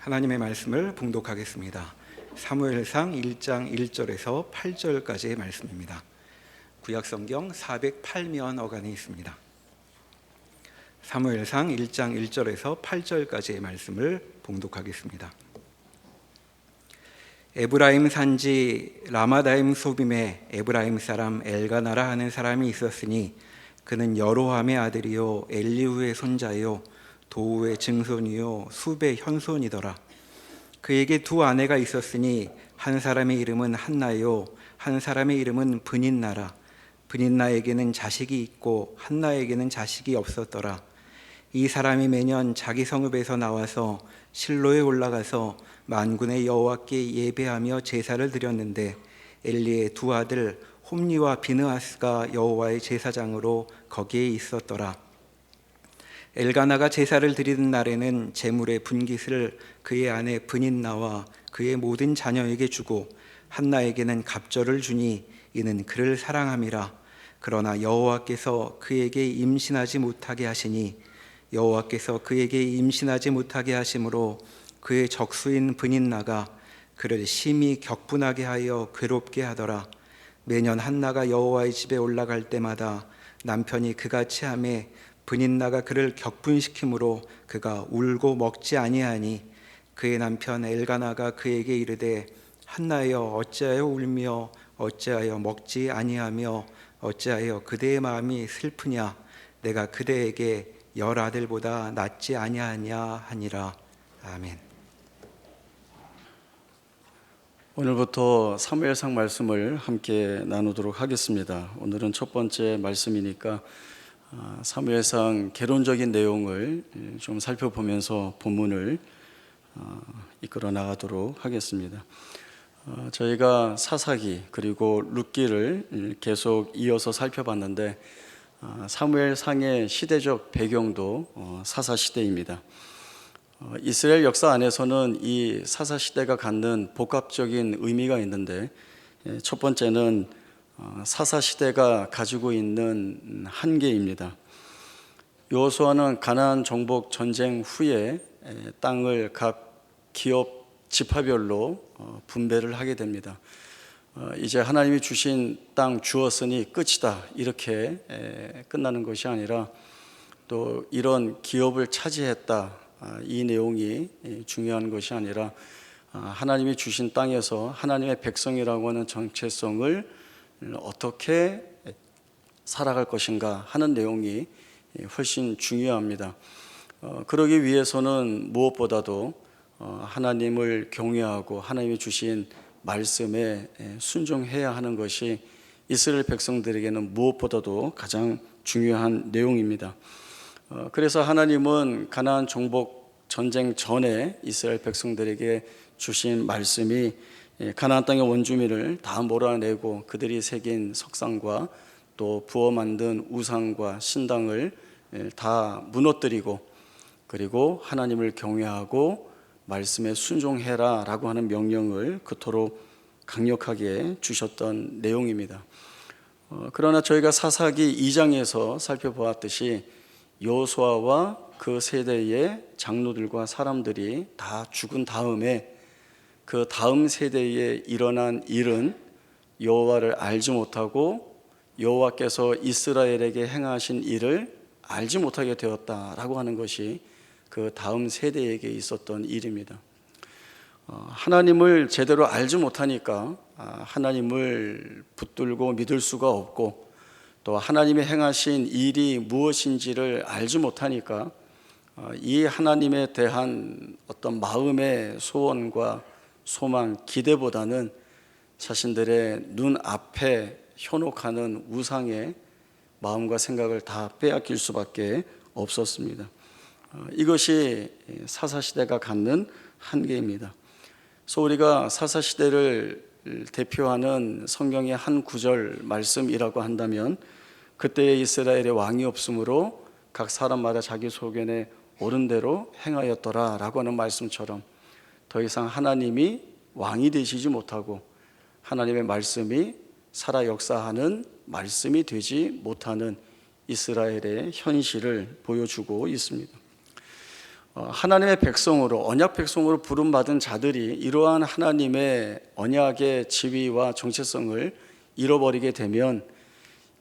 하나님의 말씀을 봉독하겠습니다. 사무엘상 1장 1절에서 8절까지의 말씀입니다. 구약성경 408면 어간에 있습니다. 사무엘상 1장 1절에서 8절까지의 말씀을 봉독하겠습니다. 에브라임 산지 라마다임 소빔에 에브라임 사람 엘가나라 하는 사람이 있었으니 그는 여로함의 아들이요 엘리후의 손자요 도우의 증손이요 숲의 현손이더라. 그에게 두 아내가 있었으니 한 사람의 이름은 한나요 한 사람의 이름은 브닌나라. 브닌나에게는 자식이 있고 한나에게는 자식이 없었더라. 이 사람이 매년 자기 성읍에서 나와서 실로에 올라가서 만군의 여호와께 예배하며 제사를 드렸는데 엘리의 두 아들 홈니와 비느하스가 여호와의 제사장으로 거기에 있었더라. 엘가나가 제사를 드리는 날에는 제물의 분깃을 그의 아내 브닌나와 그의 모든 자녀에게 주고 한나에게는 갑절을 주니 이는 그를 사랑함이라. 그러나 여호와께서 그에게 임신하지 못하게 하시니 여호와께서 그에게 임신하지 못하게 하심으로 그의 적수인 브닌나가 그를 심히 격분하게 하여 괴롭게 하더라. 매년 한나가 여호와의 집에 올라갈 때마다 남편이 그같이 하매 브닌나가 그를 격분시키므로 그가 울고 먹지 아니하니 그의 남편 엘가나가 그에게 이르되 한나여 어찌하여 울며 어찌하여 먹지 아니하며 어찌하여 그대의 마음이 슬프냐. 내가 그대에게 10아들보다 낫지 아니하냐 하니라. 아멘. 오늘부터 사무엘상 말씀을 함께 나누도록 하겠습니다. 오늘은 첫 번째 말씀이니까 사무엘상 개론적인 내용을 좀 살펴보면서 본문을 이끌어 나가도록 하겠습니다. 저희가 사사기 그리고 룻기를 계속 이어서 살펴봤는데 사무엘상의 시대적 배경도 사사시대입니다. 이스라엘 역사 안에서는 이 사사시대가 갖는 복합적인 의미가 있는데 첫 번째는 사사시대가 가지고 있는 한계입니다. 여호수아는 가나안 정복 전쟁 후에 땅을 각 기업 지파별로 분배를 하게 됩니다. 이제 하나님이 주신 땅 주었으니 끝이다 이렇게 끝나는 것이 아니라 또 이런 기업을 차지했다 이 내용이 중요한 것이 아니라 하나님이 주신 땅에서 하나님의 백성이라고 하는 정체성을 어떻게 살아갈 것인가 하는 내용이 훨씬 중요합니다. 그러기 위해서는 무엇보다도 하나님을 경외하고 하나님이 주신 말씀에 순종해야 하는 것이 이스라엘 백성들에게는 무엇보다도 가장 중요한 내용입니다. 그래서 하나님은 가나안 정복 전쟁 전에 이스라엘 백성들에게 주신 말씀이 가나안 땅의 원주민을 다 몰아내고 그들이 새긴 석상과 또 부어 만든 우상과 신당을 다 무너뜨리고 그리고 하나님을 경외하고 말씀에 순종해라 라고 하는 명령을 그토록 강력하게 주셨던 내용입니다. 그러나 저희가 사사기 2장에서 살펴보았듯이 여호수아와 그 세대의 장로들과 사람들이 다 죽은 다음에 그 다음 세대에 일어난 일은 여호와를 알지 못하고 여호와께서 이스라엘에게 행하신 일을 알지 못하게 되었다라고 하는 것이 그 다음 세대에게 있었던 일입니다. 하나님을 제대로 알지 못하니까 하나님을 붙들고 믿을 수가 없고 또 하나님이 행하신 일이 무엇인지를 알지 못하니까 이 하나님에 대한 어떤 마음의 소원과 소망, 기대보다는 자신들의 눈앞에 현혹하는 우상의 마음과 생각을 다 빼앗길 수밖에 없었습니다. 이것이 사사시대가 갖는 한계입니다. 그래서 우리가 사사시대를 대표하는 성경의 한 구절 말씀이라고 한다면 그때에 이스라엘의 왕이 없으므로 각 사람마다 자기 소견에 옳은 대로 행하였더라 라고 하는 말씀처럼 더 이상 하나님이 왕이 되시지 못하고 하나님의 말씀이 살아 역사하는 말씀이 되지 못하는 이스라엘의 현실을 보여주고 있습니다. 하나님의 백성으로, 언약 백성으로 부름받은 자들이 이러한 하나님의 언약의 지위와 정체성을 잃어버리게 되면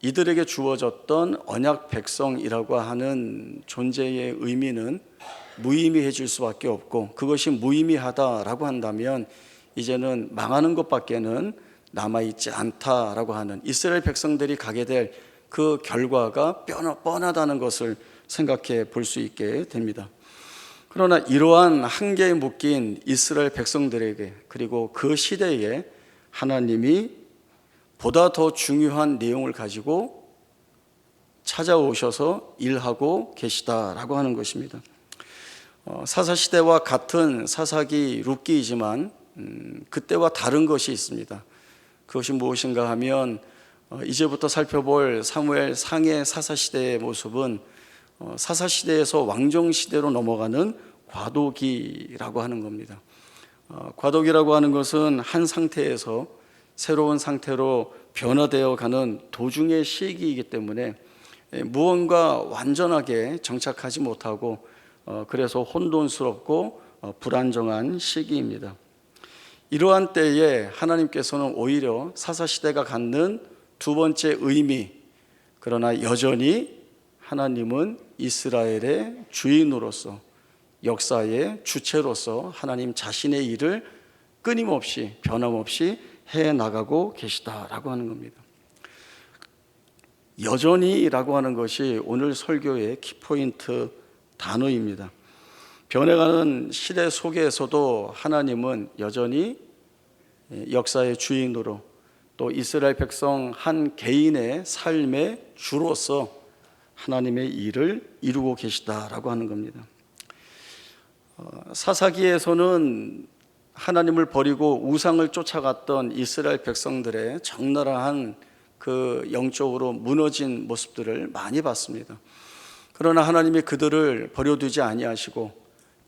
이들에게 주어졌던 언약 백성이라고 하는 존재의 의미는 무의미해질 수밖에 없고, 그것이 무의미하다라고 한다면 이제는 망하는 것밖에는 남아있지 않다라고 하는, 이스라엘 백성들이 가게 될 그 결과가 뻔하다는 것을 생각해 볼 수 있게 됩니다. 그러나 이러한 한계에 묶인 이스라엘 백성들에게, 그리고 그 시대에 하나님이 보다 더 중요한 내용을 가지고 찾아오셔서 일하고 계시다라고 하는 것입니다. 사사시대와 같은 사사기 룻기이지만 그때와 다른 것이 있습니다. 그것이 무엇인가 하면 이제부터 살펴볼 사무엘 상의 사사시대의 모습은 사사시대에서 왕정시대로 넘어가는 과도기라고 하는 겁니다. 과도기라고 하는 것은 한 상태에서 새로운 상태로 변화되어 가는 도중의 시기이기 때문에 무언가 완전하게 정착하지 못하고 그래서 혼돈스럽고 불안정한 시기입니다. 이러한 때에 하나님께서는 오히려 사사시대가 갖는 두 번째 의미, 그러나 여전히 하나님은 이스라엘의 주인으로서, 역사의 주체로서 하나님 자신의 일을 끊임없이 변함없이 해나가고 계시다라고 하는 겁니다. 여전히라고 하는 것이 오늘 설교의 키포인트 단어입니다. 변해가는 시대 속에서도 하나님은 여전히 역사의 주인으로, 또 이스라엘 백성 한 개인의 삶의 주로서 하나님의 일을 이루고 계시다라고 하는 겁니다. 사사기에서는 하나님을 버리고 우상을 쫓아갔던 이스라엘 백성들의 적나라한 그 영적으로 무너진 모습들을 많이 봤습니다. 그러나 하나님이 그들을 버려두지 아니하시고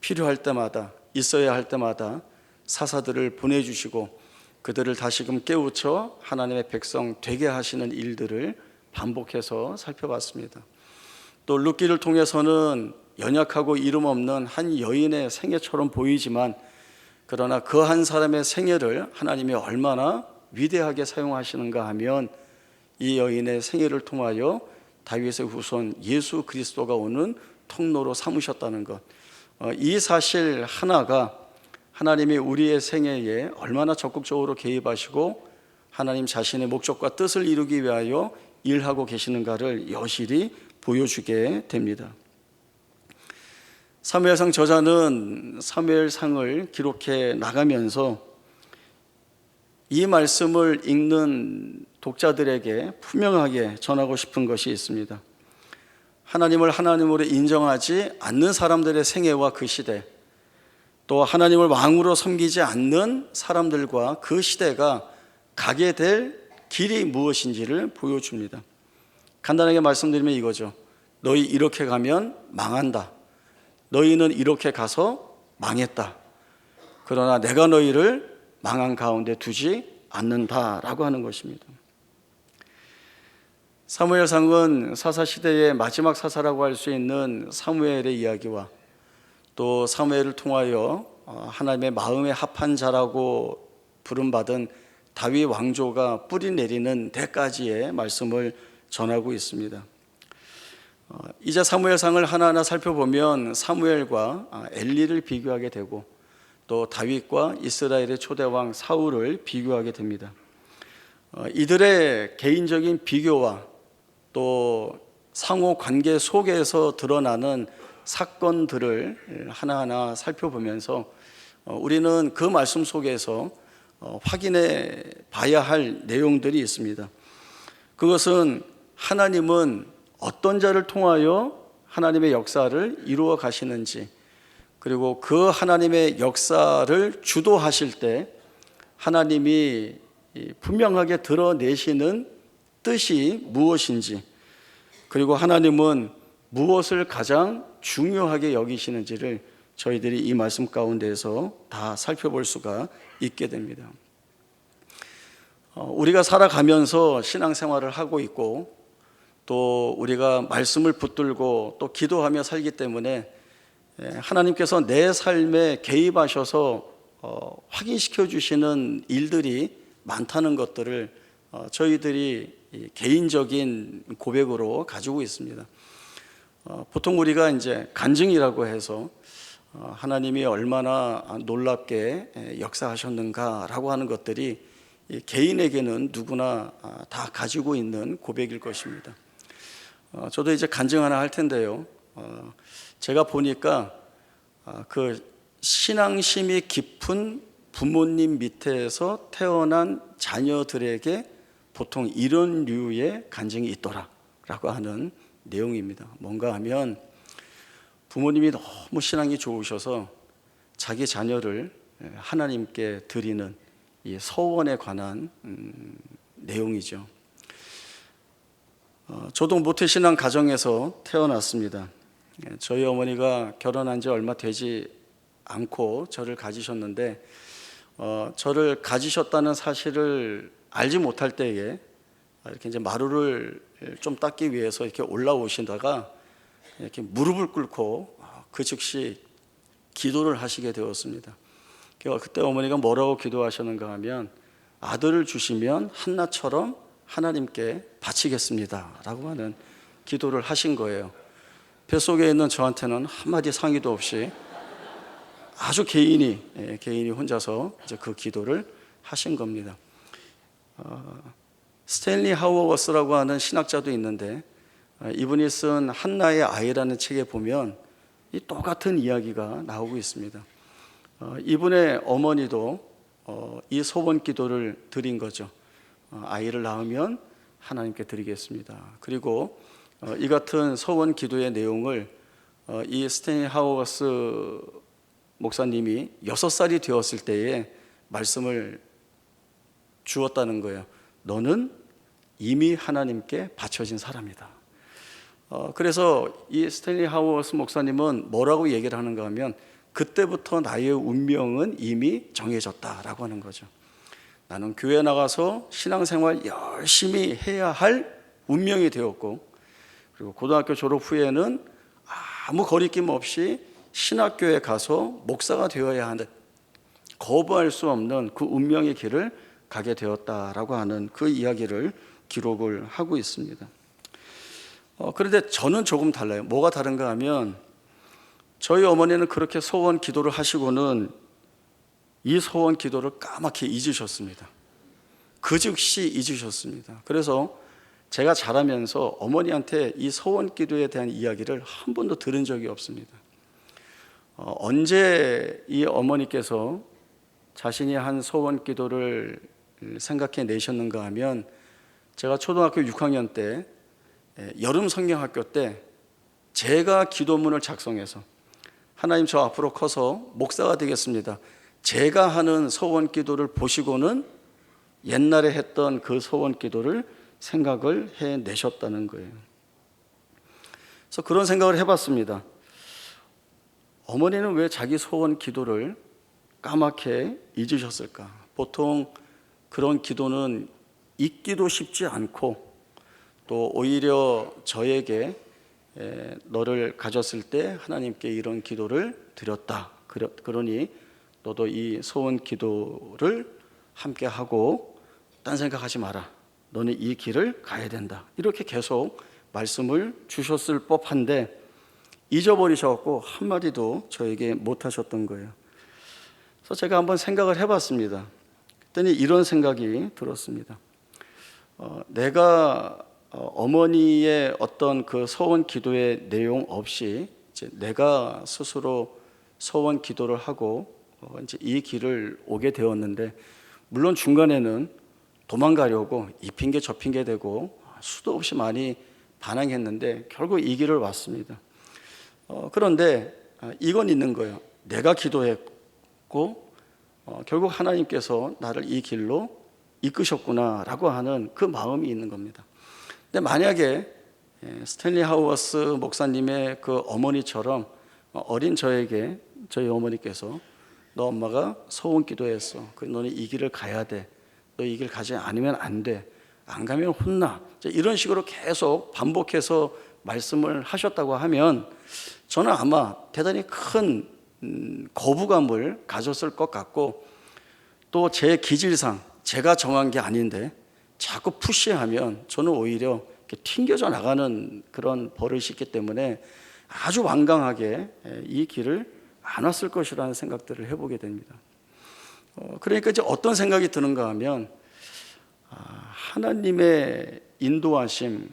필요할 때마다, 있어야 할 때마다 사사들을 보내주시고 그들을 다시금 깨우쳐 하나님의 백성 되게 하시는 일들을 반복해서 살펴봤습니다. 또 룻기를 통해서는 연약하고 이름 없는 한 여인의 생애처럼 보이지만, 그러나 그 한 사람의 생애를 하나님이 얼마나 위대하게 사용하시는가 하면 이 여인의 생애를 통하여 다윗의 후손 예수 그리스도가 오는 통로로 삼으셨다는 것, 이 사실 하나가 하나님이 우리의 생애에 얼마나 적극적으로 개입하시고 하나님 자신의 목적과 뜻을 이루기 위하여 일하고 계시는가를 여실히 보여주게 됩니다. 사무엘상 저자는 사무엘상을 기록해 나가면서 이 말씀을 읽는 독자들에게 분명하게 전하고 싶은 것이 있습니다. 하나님을 하나님으로 인정하지 않는 사람들의 생애와 그 시대, 또 하나님을 왕으로 섬기지 않는 사람들과 그 시대가 가게 될 길이 무엇인지를 보여줍니다. 간단하게 말씀드리면 이거죠. 너희 이렇게 가면 망한다. 너희는 이렇게 가서 망했다. 그러나 내가 너희를 망한 가운데 두지 않는다라고 하는 것입니다. 사무엘상은 사사시대의 마지막 사사라고 할 수 있는 사무엘의 이야기와 또 사무엘을 통하여 하나님의 마음에 합한 자라고 부름받은 다윗 왕조가 뿌리 내리는 데까지의 말씀을 전하고 있습니다. 이제 사무엘상을 하나하나 살펴보면 사무엘과 엘리를 비교하게 되고 또 다윗과 이스라엘의 초대왕 사울을 비교하게 됩니다. 이들의 개인적인 비교와 또 상호 관계 속에서 드러나는 사건들을 하나하나 살펴보면서 우리는 그 말씀 속에서 확인해 봐야 할 내용들이 있습니다. 그것은 하나님은 어떤 자를 통하여 하나님의 역사를 이루어 가시는지, 그리고 그 하나님의 역사를 주도하실 때 하나님이 분명하게 드러내시는 뜻이 무엇인지, 그리고 하나님은 무엇을 가장 중요하게 여기시는지를 저희들이 이 말씀 가운데에서 다 살펴볼 수가 있게 됩니다. 우리가 살아가면서 신앙생활을 하고 있고 또 우리가 말씀을 붙들고 또 기도하며 살기 때문에 하나님께서 내 삶에 개입하셔서 확인시켜 주시는 일들이 많다는 것들을 저희들이 개인적인 고백으로 가지고 있습니다. 보통 우리가 이제 간증이라고 해서 하나님이 얼마나 놀랍게 역사하셨는가라고 하는 것들이 개인에게는 누구나 다 가지고 있는 고백일 것입니다. 저도 이제 간증 하나 할 텐데요. 제가 보니까 그 신앙심이 깊은 부모님 밑에서 태어난 자녀들에게 보통 이런 류의 간증이 있더라라고 하는 내용입니다. 뭔가 하면 부모님이 너무 신앙이 좋으셔서 자기 자녀를 하나님께 드리는 이 서원에 관한 내용이죠. 저도 모태신앙 가정에서 태어났습니다. 저희 어머니가 결혼한 지 얼마 되지 않고 저를 가지셨는데 저를 가지셨다는 사실을 알지 못할 때에 이렇게 이제 마루를 좀 닦기 위해서 이렇게 올라오시다가 이렇게 무릎을 꿇고 그 즉시 기도를 하시게 되었습니다. 그때 어머니가 뭐라고 기도하셨는가 하면 아들을 주시면 한나처럼 하나님께 바치겠습니다 라고 하는 기도를 하신 거예요. 뱃속에 있는 저한테는 한마디 상의도 없이 아주 개인이 혼자서 이제 그 기도를 하신 겁니다. 스탠리 하워워스라고 하는 신학자도 있는데 이분이 쓴 한나의 아이라는 책에 보면 이 똑같은 이야기가 나오고 있습니다. 이분의 어머니도 이 소원 기도를 드린 거죠. 아이를 낳으면 하나님께 드리겠습니다. 그리고 이 같은 소원 기도의 내용을 이 스탠리 하워워스 목사님이 6살이 되었을 때에 말씀을 주었다는 거예요. 너는 이미 하나님께 바쳐진 사람이다. 그래서 이 스탠리 하워스 목사님은 뭐라고 얘기를 하는가 하면 그때부터 나의 운명은 이미 정해졌다라고 하는 거죠. 나는 교회 나가서 신앙생활 열심히 해야 할 운명이 되었고, 그리고 고등학교 졸업 후에는 아무 거리낌 없이 신학교에 가서 목사가 되어야 하는, 거부할 수 없는 그 운명의 길을 가게 되었다라고 하는 그 이야기를 기록을 하고 있습니다. 그런데 저는 조금 달라요. 뭐가 다른가 하면 저희 어머니는 그렇게 소원 기도를 하시고는 이 소원 기도를 까맣게 잊으셨습니다. 그 즉시 잊으셨습니다. 그래서 제가 자라면서 어머니한테 이 소원 기도에 대한 이야기를 한 번도 들은 적이 없습니다. 언제 이 어머니께서 자신이 한 소원 기도를 생각해 내셨는가 하면 제가 초등학교 6학년 때 여름 성경학교 때 제가 기도문을 작성해서 하나님 저 앞으로 커서 목사가 되겠습니다. 제가 하는 소원 기도를 보시고는 옛날에 했던 그 소원 기도를 생각을 해내셨다는 거예요. 그래서 그런 생각을 해봤습니다. 어머니는 왜 자기 소원 기도를 까맣게 잊으셨을까? 보통 그런 기도는 잊기도 쉽지 않고 또 오히려 저에게 너를 가졌을 때 하나님께 이런 기도를 드렸다. 그러니 너도 이 소원 기도를 함께 하고 딴 생각하지 마라. 너는 이 길을 가야 된다. 이렇게 계속 말씀을 주셨을 법한데 잊어버리셨고 한마디도 저에게 못하셨던 거예요. 그래서 제가 한번 생각을 해봤습니다. 그랬더니 이런 생각이 들었습니다. 내가 어머니의 어떤 그 소원 기도의 내용 없이 이제 내가 스스로 소원 기도를 하고 이제 이 길을 오게 되었는데, 물론 중간에는 도망가려고 이 핑계 저 핑계 대고 수도 없이 많이 반항했는데 결국 이 길을 왔습니다. 그런데 이건 있는 거예요. 내가 기도했고 결국 하나님께서 나를 이 길로 이끄셨구나라고 하는 그 마음이 있는 겁니다. 근데 만약에 스탠리 하워스 목사님의 그 어머니처럼 어린 저에게 저희 어머니께서 너 엄마가 소원 기도했어. 너는 이 길을 가야 돼. 너 이 길 가지 않으면 안 돼. 안 가면 혼나. 이런 식으로 계속 반복해서 말씀을 하셨다고 하면 저는 아마 대단히 큰 거부감을 가졌을 것 같고, 또 제 기질상 제가 정한 게 아닌데 자꾸 푸시하면 저는 오히려 이렇게 튕겨져 나가는 그런 버릇이 있기 때문에 아주 완강하게 이 길을 안 왔을 것이라는 생각들을 해보게 됩니다. 그러니까 이제 어떤 생각이 드는가 하면, 하나님의 인도하심,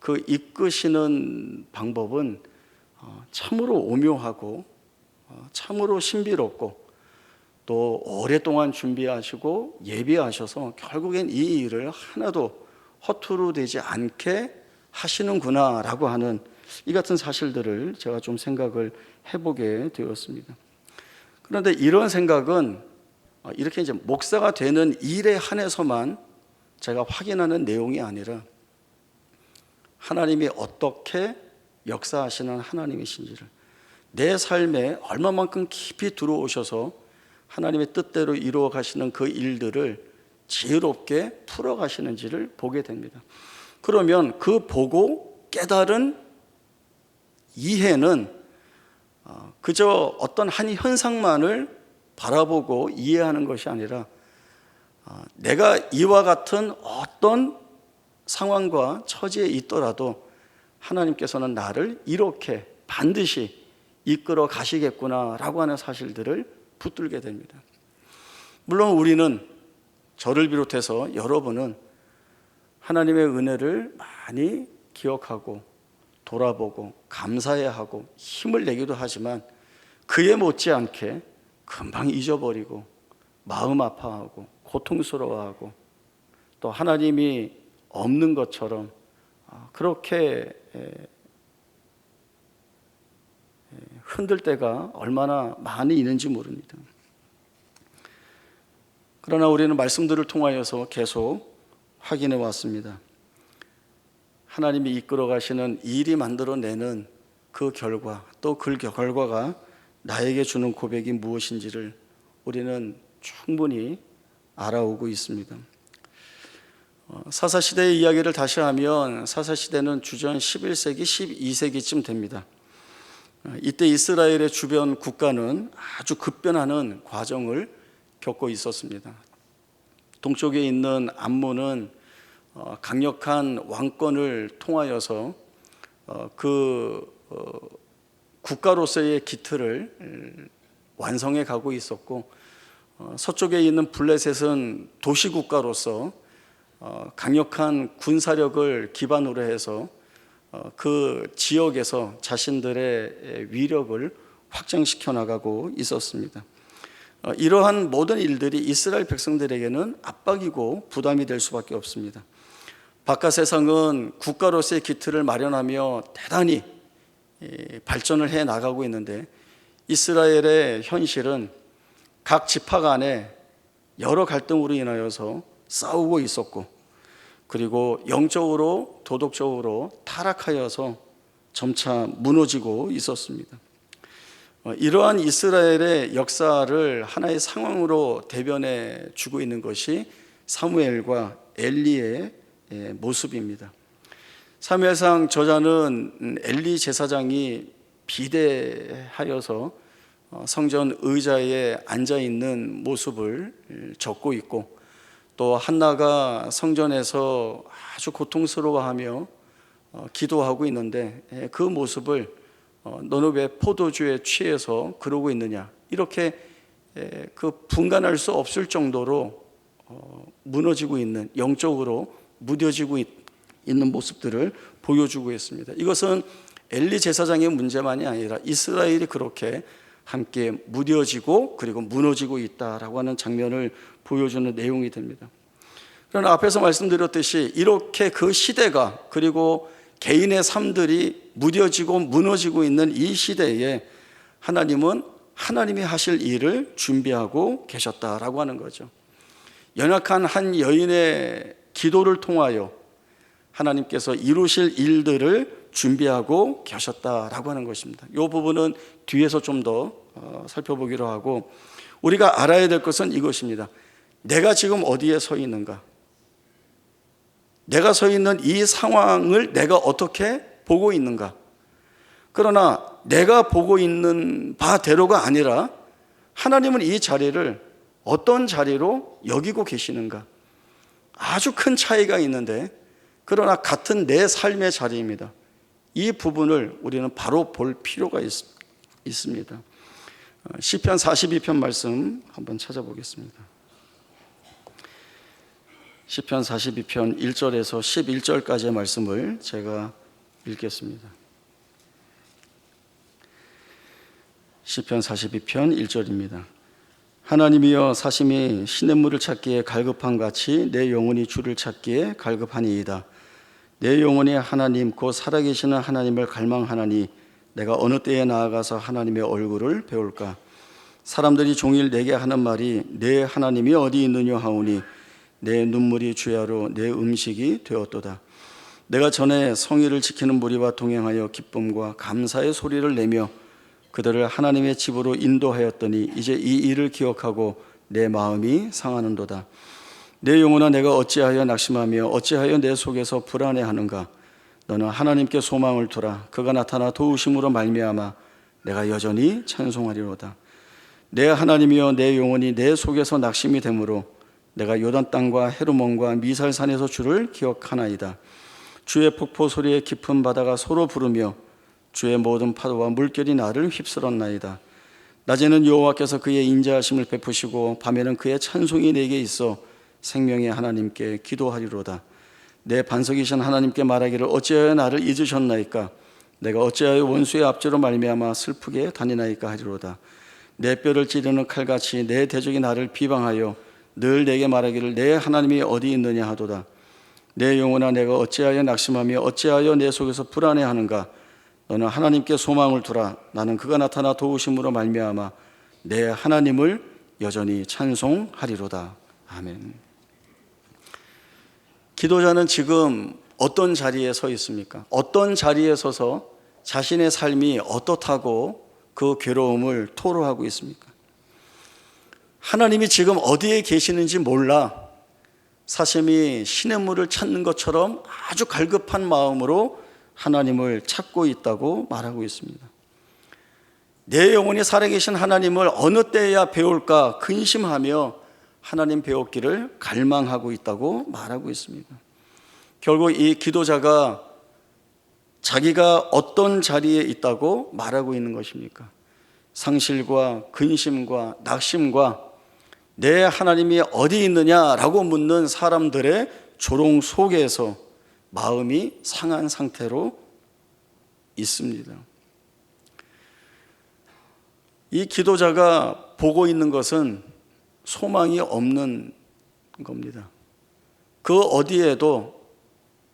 그 이끄시는 방법은 참으로 오묘하고 참으로 신비롭고, 또 오랫동안 준비하시고 예비하셔서 결국엔 이 일을 하나도 허투루 되지 않게 하시는구나라고 하는 이 같은 사실들을 제가 좀 생각을 해보게 되었습니다. 그런데 이런 생각은 이렇게 이제 목사가 되는 일에 한해서만 제가 확인하는 내용이 아니라, 하나님이 어떻게 역사하시는 하나님이신지를 내 삶에 얼마만큼 깊이 들어오셔서 하나님의 뜻대로 이루어 가시는 그 일들을 지혜롭게 풀어 가시는지를 보게 됩니다. 그러면 그 보고 깨달은 이해는 그저 어떤 한 현상만을 바라보고 이해하는 것이 아니라, 내가 이와 같은 어떤 상황과 처지에 있더라도 하나님께서는 나를 이렇게 반드시 이끌어 가시겠구나라고 하는 사실들을 붙들게 됩니다. 물론 우리는, 저를 비롯해서 여러분은 하나님의 은혜를 많이 기억하고 돌아보고 감사해야 하고 힘을 내기도 하지만, 그에 못지않게 금방 잊어버리고 마음 아파하고 고통스러워하고, 또 하나님이 없는 것처럼 그렇게 흔들 때가 얼마나 많이 있는지 모릅니다. 그러나 우리는 말씀들을 통하여서 계속 확인해 왔습니다. 하나님이 이끌어 가시는 일이 만들어내는 그 결과, 또 그 결과가 나에게 주는 고백이 무엇인지를 우리는 충분히 알아오고 있습니다. 사사시대의 이야기를 다시 하면, 사사시대는 주전 11세기, 12세기쯤 됩니다. 이때 이스라엘의 주변 국가는 아주 급변하는 과정을 겪고 있었습니다. 동쪽에 있는 암몬은 강력한 왕권을 통하여서 국가로서의 기틀을 완성해 가고 있었고, 서쪽에 있는 블레셋은 도시국가로서 강력한 군사력을 기반으로 해서 그 지역에서 자신들의 위력을 확장시켜 나가고 있었습니다. 이러한 모든 일들이 이스라엘 백성들에게는 압박이고 부담이 될 수밖에 없습니다. 바깥 세상은 국가로서의 기틀을 마련하며 대단히 발전을 해 나가고 있는데, 이스라엘의 현실은 각 지파 간에 여러 갈등으로 인하여서 싸우고 있었고, 그리고 영적으로 도덕적으로 타락하여서 점차 무너지고 있었습니다. 이러한 이스라엘의 역사를 하나의 상황으로 대변해 주고 있는 것이 사무엘과 엘리의 모습입니다. 사무엘상 저자는 엘리 제사장이 비대하여서 성전 의자에 앉아 있는 모습을 적고 있고, 또 한나가 성전에서 아주 고통스러워하며 기도하고 있는데, 그 모습을 너는 왜 포도주에 취해서 그러고 있느냐, 이렇게 그 분간할 수 없을 정도로 무너지고 있는, 영적으로 무뎌지고 있는 모습들을 보여주고 있습니다. 이것은 엘리 제사장의 문제만이 아니라 이스라엘이 그렇게 함께 무뎌지고 그리고 무너지고 있다라고 하는 장면을 보여주는 내용이 됩니다. 그러나 앞에서 말씀드렸듯이 이렇게 그 시대가, 그리고 개인의 삶들이 무뎌지고 무너지고 있는 이 시대에 하나님은 하나님이 하실 일을 준비하고 계셨다라고 하는 거죠. 연약한 한 여인의 기도를 통하여 하나님께서 이루실 일들을 준비하고 계셨다라고 하는 것입니다. 이 부분은 뒤에서 좀 더 살펴보기로 하고, 우리가 알아야 될 것은 이것입니다. 내가 지금 어디에 서 있는가? 내가 서 있는 이 상황을 내가 어떻게 보고 있는가? 그러나 내가 보고 있는 바대로가 아니라 하나님은 이 자리를 어떤 자리로 여기고 계시는가? 아주 큰 차이가 있는데, 그러나 같은 내 삶의 자리입니다. 이 부분을 우리는 바로 볼 필요가 있습니다. 시편 42편 말씀 한번 찾아보겠습니다. 시편 42편 1절에서 11절까지의 말씀을 제가 읽겠습니다. 시편 42편 1절입니다. 하나님이여, 사심이 시냇물을 찾기에 갈급한 같이 내 영혼이 주를 찾기에 갈급하니이다. 내 영혼이 하나님 곧 살아계시는 하나님을 갈망하나니 내가 어느 때에 나아가서 하나님의 얼굴을 배울까? 사람들이 종일 내게 하는 말이 내 하나님이 어디 있느냐 하오니 내 눈물이 주야로 내 음식이 되었도다. 내가 전에 성의를 지키는 무리와 동행하여 기쁨과 감사의 소리를 내며 그들을 하나님의 집으로 인도하였더니 이제 이 일을 기억하고 내 마음이 상하는도다. 내 영혼아, 내가 어찌하여 낙심하며 어찌하여 내 속에서 불안해하는가? 너는 하나님께 소망을 두라. 그가 나타나 도우심으로 말미암아 내가 여전히 찬송하리로다. 내 하나님이여, 내 영혼이 내 속에서 낙심이 되므로 내가 요단 땅과 헤르몬과 미살산에서 주를 기억하나이다. 주의 폭포 소리에 깊은 바다가 서로 부르며 주의 모든 파도와 물결이 나를 휩쓸었나이다. 낮에는 여호와께서 그의 인자하심을 베푸시고 밤에는 그의 찬송이 내게 있어 생명의 하나님께 기도하리로다. 내 반석이신 하나님께 말하기를 어찌하여 나를 잊으셨나이까? 내가 어찌하여 원수의 압제로 말미암아 슬프게 다니나이까 하리로다. 내 뼈를 찌르는 칼같이 내 대적이 나를 비방하여 늘 내게 말하기를 내 하나님이 어디 있느냐 하도다. 내 영혼아, 내가 어찌하여 낙심하며 어찌하여 내 속에서 불안해하는가? 너는 하나님께 소망을 두라. 나는 그가 나타나 도우심으로 말미암아 내 하나님을 여전히 찬송하리로다. 아멘. 기도자는 지금 어떤 자리에 서 있습니까? 어떤 자리에 서서 자신의 삶이 어떻다고 그 괴로움을 토로하고 있습니까? 하나님이 지금 어디에 계시는지 몰라 사심이 시냇물을 찾는 것처럼 아주 갈급한 마음으로 하나님을 찾고 있다고 말하고 있습니다. 내 영혼이 살아계신 하나님을 어느 때에야 배울까 근심하며 하나님 배웠기를 갈망하고 있다고 말하고 있습니다. 결국 이 기도자가 자기가 어떤 자리에 있다고 말하고 있는 것입니까? 상실과 근심과 낙심과 내 하나님이 어디 있느냐라고 묻는 사람들의 조롱 속에서 마음이 상한 상태로 있습니다. 이 기도자가 보고 있는 것은 소망이 없는 겁니다. 그 어디에도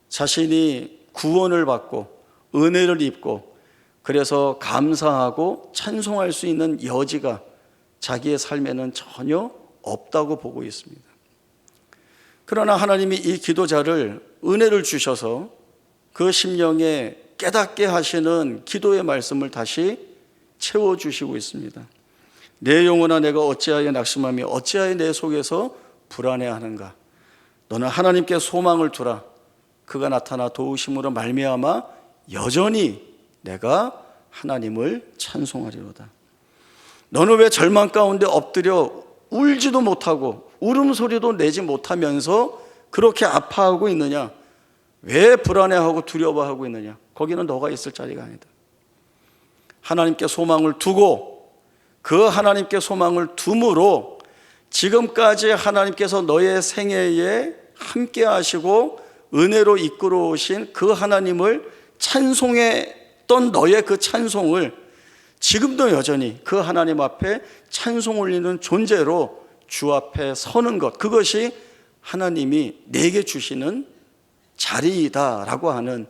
자신이 구원을 받고 은혜를 입고 그래서 감사하고 찬송할 수 있는 여지가 자기의 삶에는 전혀 없다고 보고 있습니다. 그러나 하나님이 이 기도자를 은혜를 주셔서 그 심령에 깨닫게 하시는 기도의 말씀을 다시 채워주시고 있습니다. 내 영혼아, 내가 어찌하여 낙심하며 어찌하여 내 속에서 불안해하는가? 너는 하나님께 소망을 두라. 그가 나타나 도우심으로 말미암아 여전히 내가 하나님을 찬송하리로다. 너는 왜 절망 가운데 엎드려 울지도 못하고 울음소리도 내지 못하면서 그렇게 아파하고 있느냐? 왜 불안해하고 두려워하고 있느냐? 거기는 너가 있을 자리가 아니다. 하나님께 소망을 두고 그 하나님께 소망을 둠으로 지금까지 하나님께서 너의 생애에 함께 하시고 은혜로 이끌어 오신 그 하나님을 찬송했던 너의 그 찬송을 지금도 여전히 그 하나님 앞에 찬송 올리는 존재로 주 앞에 서는 것, 그것이 하나님이 내게 주시는 자리이다라고 하는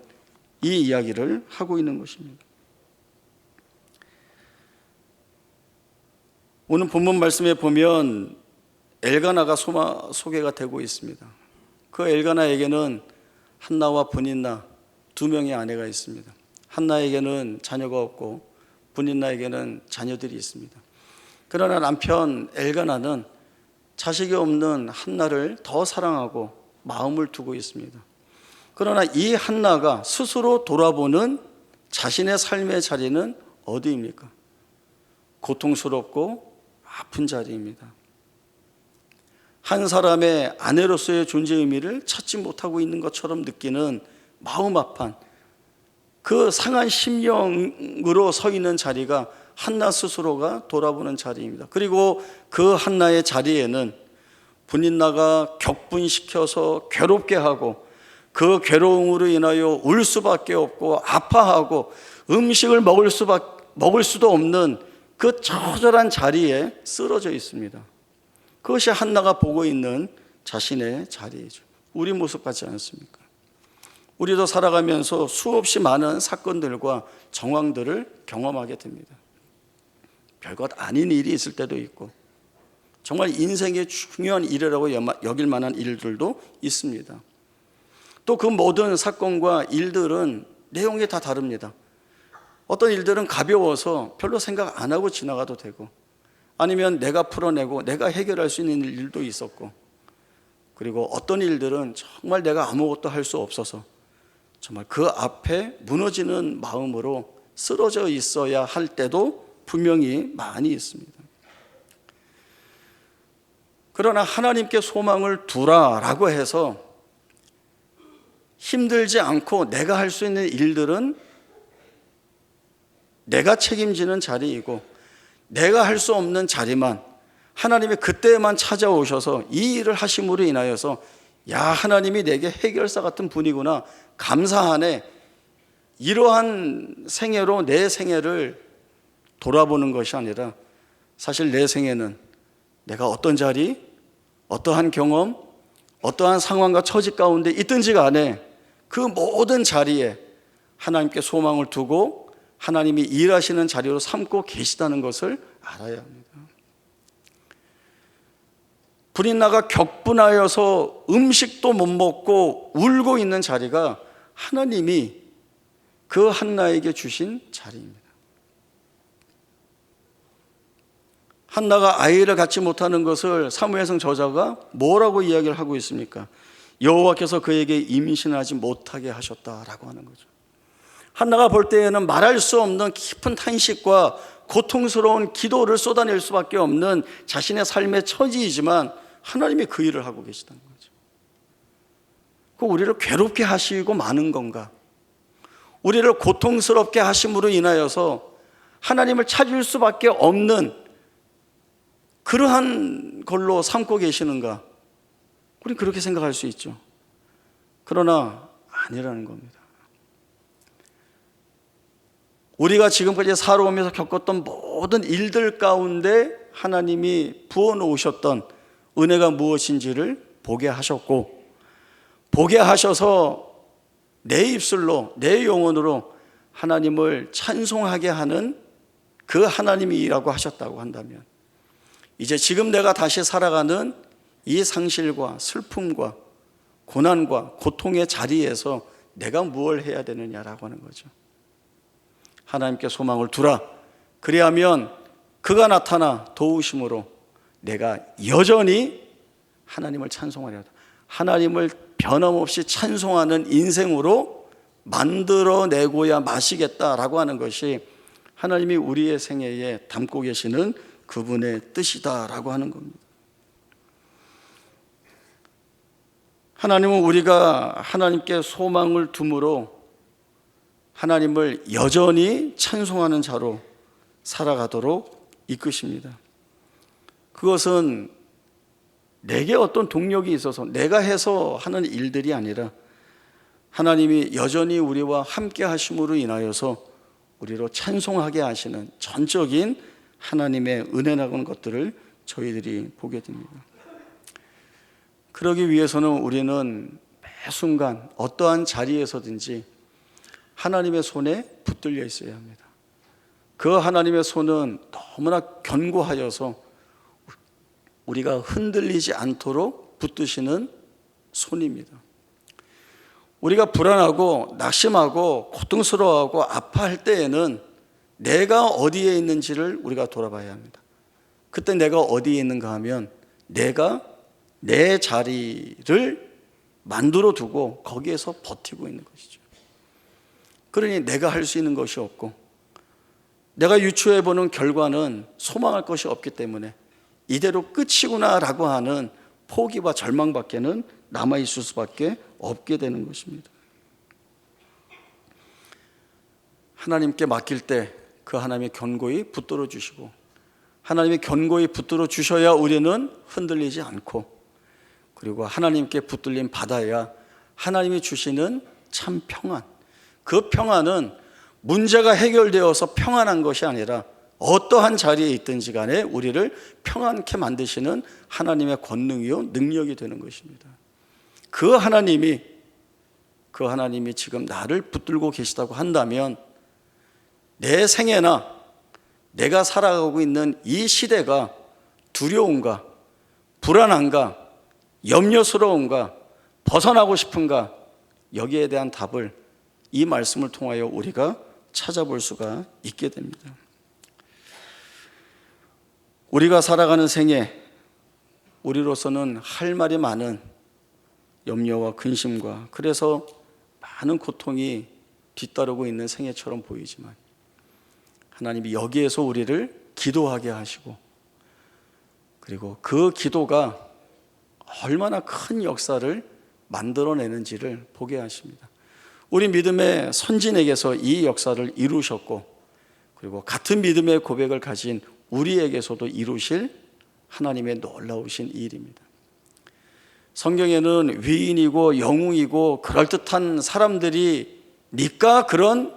이 이야기를 하고 있는 것입니다. 오늘 본문 말씀에 보면 엘가나가 소개가 되고 있습니다. 그 엘가나에게는 한나와 브닌나 두 명의 아내가 있습니다. 한나에게는 자녀가 없고 브닌나에게는 자녀들이 있습니다. 그러나 남편 엘가나는 자식이 없는 한나를 더 사랑하고 마음을 두고 있습니다. 그러나 이 한나가 스스로 돌아보는 자신의 삶의 자리는 어디입니까? 고통스럽고 아픈 자리입니다. 한 사람의 아내로서의 존재 의미를 찾지 못하고 있는 것처럼 느끼는 마음 아픈 그 상한 심령으로 서 있는 자리가 한나 스스로가 돌아보는 자리입니다. 그리고 그 한나의 자리에는 분인나가 격분시켜서 괴롭게 하고 그 괴로움으로 인하여 울 수밖에 없고 아파하고 음식을 먹을 수도 없는 그 처절한 자리에 쓰러져 있습니다. 그것이 한나가 보고 있는 자신의 자리이죠. 우리 모습 같지 않습니까? 우리도 살아가면서 수없이 많은 사건들과 정황들을 경험하게 됩니다. 별것 아닌 일이 있을 때도 있고 정말 인생의 중요한 일이라고 여길 만한 일들도 있습니다. 또 그 모든 사건과 일들은 내용이 다 다릅니다. 어떤 일들은 가벼워서 별로 생각 안 하고 지나가도 되고, 아니면 내가 풀어내고 내가 해결할 수 있는 일도 있었고, 그리고 어떤 일들은 정말 내가 아무것도 할 수 없어서 정말 그 앞에 무너지는 마음으로 쓰러져 있어야 할 때도 분명히 많이 있습니다. 그러나 하나님께 소망을 두라라고 해서 힘들지 않고 내가 할 수 있는 일들은 내가 책임지는 자리이고, 내가 할 수 없는 자리만 하나님이 그때만 찾아오셔서 이 일을 하심으로 인하여서 야, 하나님이 내게 해결사 같은 분이구나, 감사하네, 이러한 생애로 내 생애를 돌아보는 것이 아니라, 사실 내 생애는 내가 어떤 자리, 어떠한 경험, 어떠한 상황과 처지 가운데 있든지 간에 그 모든 자리에 하나님께 소망을 두고 하나님이 일하시는 자리로 삼고 계시다는 것을 알아야 합니다. 분인나가 격분하여서 음식도 못 먹고 울고 있는 자리가 하나님이 그 한나에게 주신 자리입니다. 한나가 아이를 갖지 못하는 것을 사무엘상 저자가 뭐라고 이야기를 하고 있습니까? 여호와께서 그에게 임신하지 못하게 하셨다라고 하는 거죠. 한나가 볼 때에는 말할 수 없는 깊은 탄식과 고통스러운 기도를 쏟아낼 수밖에 없는 자신의 삶의 처지이지만 하나님이 그 일을 하고 계시다는 거죠. 그 우리를 괴롭게 하시고 마는 건가? 우리를 고통스럽게 하심으로 인하여서 하나님을 찾을 수밖에 없는 그러한 걸로 삼고 계시는가? 우리 그렇게 생각할 수 있죠. 그러나 아니라는 겁니다. 우리가 지금까지 살아오면서 겪었던 모든 일들 가운데 하나님이 부어놓으셨던 은혜가 무엇인지를 보게 하셨고, 보게 하셔서 내 입술로, 내 영혼으로 하나님을 찬송하게 하는 그 하나님이라고 하셨다고 한다면, 이제 지금 내가 다시 살아가는 이 상실과 슬픔과 고난과 고통의 자리에서 내가 무엇을 해야 되느냐라고 하는 거죠. 하나님께 소망을 두라. 그리하면 그가 나타나 도우심으로 내가 여전히 하나님을 찬송하리라. 하나님을 변함없이 찬송하는 인생으로 만들어내고야 마시겠다라고 하는 것이 하나님이 우리의 생애에 담고 계시는 그분의 뜻이다라고 하는 겁니다. 하나님은 우리가 하나님께 소망을 둠으로 하나님을 여전히 찬송하는 자로 살아가도록 이끄십니다. 그것은 내게 어떤 동력이 있어서 내가 해서 하는 일들이 아니라 하나님이 여전히 우리와 함께 하심으로 인하여서 우리로 찬송하게 하시는 전적인 하나님의 은혜라는 것들을 저희들이 보게 됩니다. 그러기 위해서는 우리는 매 순간 어떠한 자리에서든지 하나님의 손에 붙들려 있어야 합니다. 그 하나님의 손은 너무나 견고하여서 우리가 흔들리지 않도록 붙드시는 손입니다. 우리가 불안하고 낙심하고 고통스러워하고 아파할 때에는 내가 어디에 있는지를 우리가 돌아봐야 합니다. 그때 내가 어디에 있는가 하면 내가 내 자리를 만들어 두고 거기에서 버티고 있는 것이죠. 그러니 내가 할 수 있는 것이 없고 내가 유추해 보는 결과는 소망할 것이 없기 때문에 이대로 끝이구나라고 하는 포기와 절망밖에는 남아있을 수밖에 없게 되는 것입니다. 하나님께 맡길 때 그 하나님의 견고히 붙들어 주시고 하나님의 견고히 붙들어 주셔야 우리는 흔들리지 않고, 그리고 하나님께 붙들림 받아야 하나님이 주시는 참 평안, 그 평안은 문제가 해결되어서 평안한 것이 아니라 어떠한 자리에 있든지 간에 우리를 평안케 만드시는 하나님의 권능이요 능력이 되는 것입니다. 그 하나님이 지금 나를 붙들고 계시다고 한다면 내 생애나 내가 살아가고 있는 이 시대가 두려운가, 불안한가, 염려스러운가, 벗어나고 싶은가, 여기에 대한 답을 이 말씀을 통하여 우리가 찾아볼 수가 있게 됩니다. 우리가 살아가는 생애, 우리로서는 할 말이 많은 염려와 근심과 그래서 많은 고통이 뒤따르고 있는 생애처럼 보이지만 하나님이 여기에서 우리를 기도하게 하시고, 그리고 그 기도가 얼마나 큰 역사를 만들어내는지를 보게 하십니다. 우리 믿음의 선진에게서 이 역사를 이루셨고, 그리고 같은 믿음의 고백을 가진 우리에게서도 이루실 하나님의 놀라우신 일입니다. 성경에는 위인이고 영웅이고 그럴듯한 사람들이니까 그런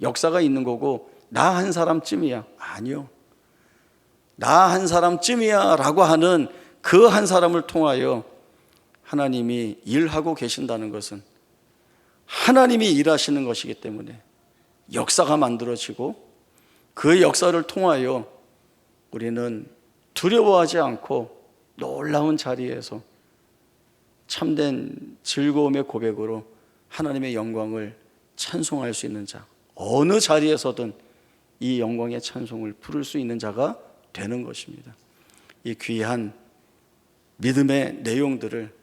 역사가 있는 거고, 나 한 사람쯤이야. 아니요. 나 한 사람쯤이야 라고 하는 그 한 사람을 통하여 하나님이 일하고 계신다는 것은 하나님이 일하시는 것이기 때문에 역사가 만들어지고, 그 역사를 통하여 우리는 두려워하지 않고 놀라운 자리에서 참된 즐거움의 고백으로 하나님의 영광을 찬송할 수 있는 자, 어느 자리에서든 이 영광의 찬송을 부를 수 있는 자가 되는 것입니다. 이 귀한 믿음의 내용들을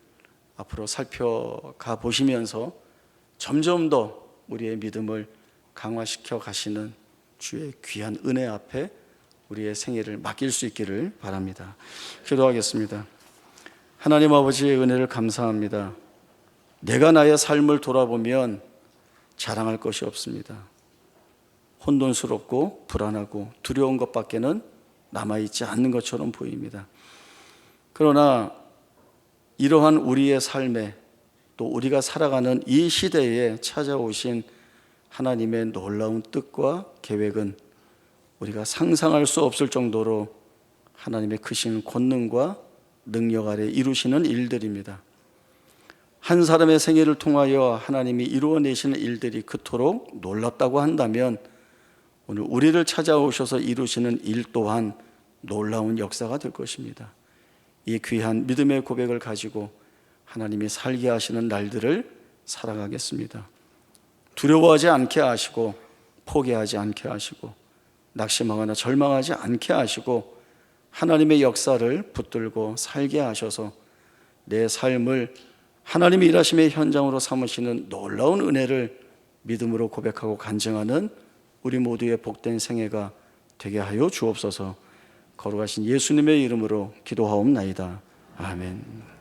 앞으로 살펴가 보시면서 점점 더 우리의 믿음을 강화시켜 가시는 주의 귀한 은혜 앞에 우리의 생애를 맡길 수 있기를 바랍니다. 기도하겠습니다. 하나님 아버지의 은혜를 감사합니다. 내가 나의 삶을 돌아보면 자랑할 것이 없습니다. 혼돈스럽고 불안하고 두려운 것밖에는 남아있지 않는 것처럼 보입니다. 그러나 이러한 우리의 삶에, 또 우리가 살아가는 이 시대에 찾아오신 하나님의 놀라운 뜻과 계획은 우리가 상상할 수 없을 정도로 하나님의 크신 권능과 능력 아래 이루시는 일들입니다. 한 사람의 생애를 통하여 하나님이 이루어내시는 일들이 그토록 놀랍다고 한다면 오늘 우리를 찾아오셔서 이루시는 일 또한 놀라운 역사가 될 것입니다. 이 귀한 믿음의 고백을 가지고 하나님이 살게 하시는 날들을 살아가겠습니다. 두려워하지 않게 하시고, 포기하지 않게 하시고, 낙심하거나 절망하지 않게 하시고, 하나님의 역사를 붙들고 살게 하셔서 내 삶을 하나님이 일하심의 현장으로 삼으시는 놀라운 은혜를 믿음으로 고백하고 간증하는 우리 모두의 복된 생애가 되게 하여 주옵소서. 거룩하신 예수님의 이름으로 기도하옵나이다. 아멘.